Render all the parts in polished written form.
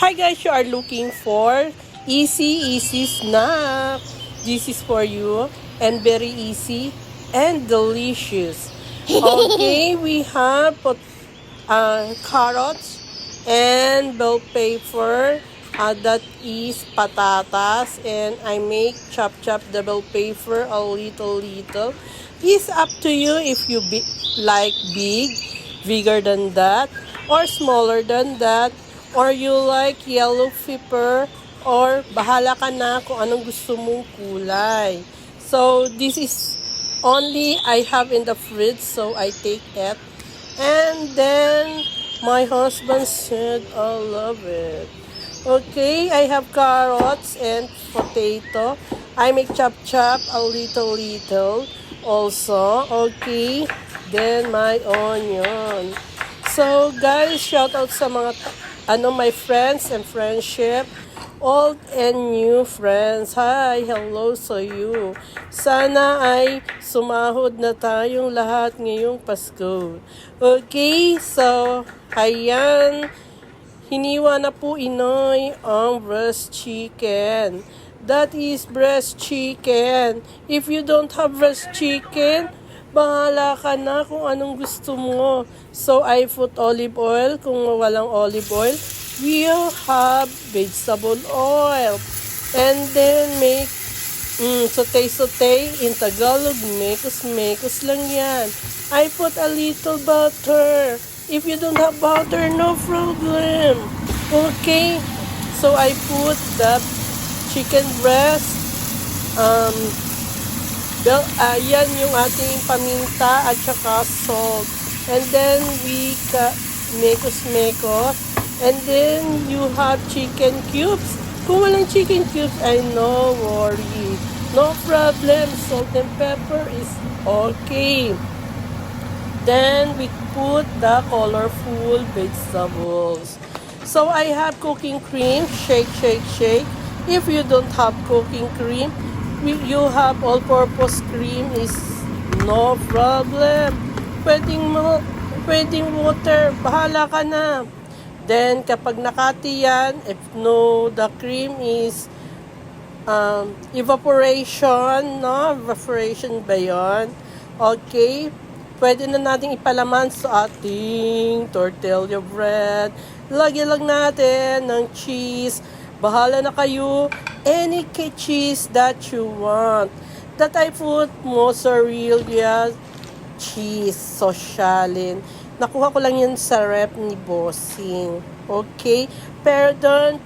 Hi guys, you are looking for easy snack. This is for you and very easy and delicious. Okay, we have carrots and bell pepper. That is patatas, and I make chop the bell pepper a little. It's up to you if you like bigger than that, or smaller than that, or you like yellow pepper, or bahala ka na kung anong gusto mong kulay. So this is only I have in the fridge, so I take it. And then my husband said, I love it. Okay, I have carrots and potato. I make chop a little also. Okay, then my onion. So guys, shout out sa mga my friends and friendship, old and new friends. Hi, hello sa you. Sana ay sumahod na tayong lahat ngayong Pasko. Okay, so ayan, hiniwa na po Inoy ang breast chicken. That is breast chicken. If you don't have breast chicken, bahala ka na kung anong gusto mo. So, I put olive oil. Kung walang olive oil, we'll have vegetable oil. And then, make saute. In Tagalog, mekos lang yan. I put a little butter. If you don't have butter, no problem. Okay, so I put the chicken breast. Yan yung ating paminta at saka salt. And then we mekos. And then you have chicken cubes. Kung walang chicken cubes, ay no worry. No problem. Salt and pepper is okay. Then we put the colorful vegetables. So I have cooking cream. Shake. If you don't have cooking cream, you have all-purpose cream is no problem. Pwedeng water. Bahala ka na. Then kapag nakati yan, if no, the cream is evaporation, no? Evaporation ba yun? Okay. Pwede na natin ipalaman sa ating tortilla bread. Lagyan lang natin ng cheese. Bahala na kayo. Any cheese that you want. That I put mozzarella cheese, socialin. Nakuha ko lang yan sa rep ni Bossing. Okay? Pero doon,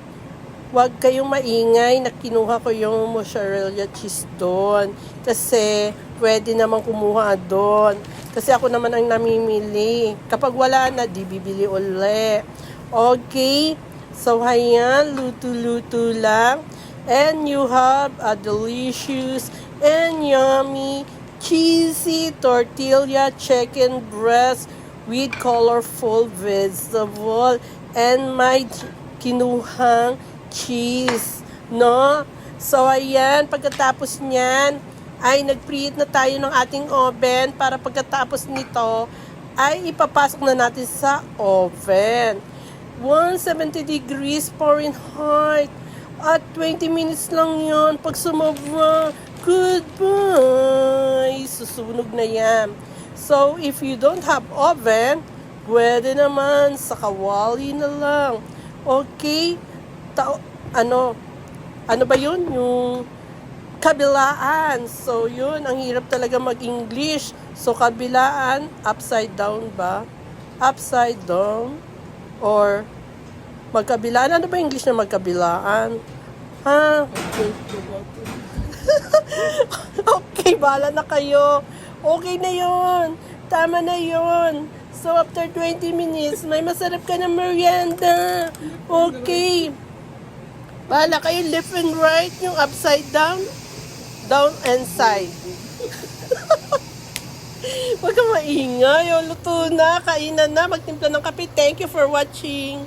huwag kayong maingay na kinuha ko yung mozzarella cheese doon. Kasi pwede naman kumuha doon. Kasi ako naman ang namimili. Kapag wala na, di bibili uli. Okay? So, ayan, luto lang. And you have a delicious and yummy, cheesy tortilla chicken breast with colorful vegetable and my kinuhang cheese. No? So, ayan, pagkatapos niyan, ay nag-preheat na tayo ng ating oven para pagkatapos nito ay ipapasok na natin sa oven. 170 degrees Fahrenheit at 20 minutes lang yon. Pag sumobra, goodbye, susunog na yan. So if you don't have oven, pwede naman sa kawali na lang. Okay, ano ba yun? Yung kabilaan. So, yun. Ang hirap talaga mag-English. So, kabilaan, upside down ba? Upside down? Or, magkabilaan? Ano ba English na magkabilaan? Ha? Okay, bahala na kayo. Okay na yun. Tama na yun. So, after 20 minutes, may masarap ka na merienda. Okay. Bahala kayo, left and right, yung upside down. Down and side. Huwag ka maingay. Luto na, kainan na, magtimpla ng kape. Thank you for watching.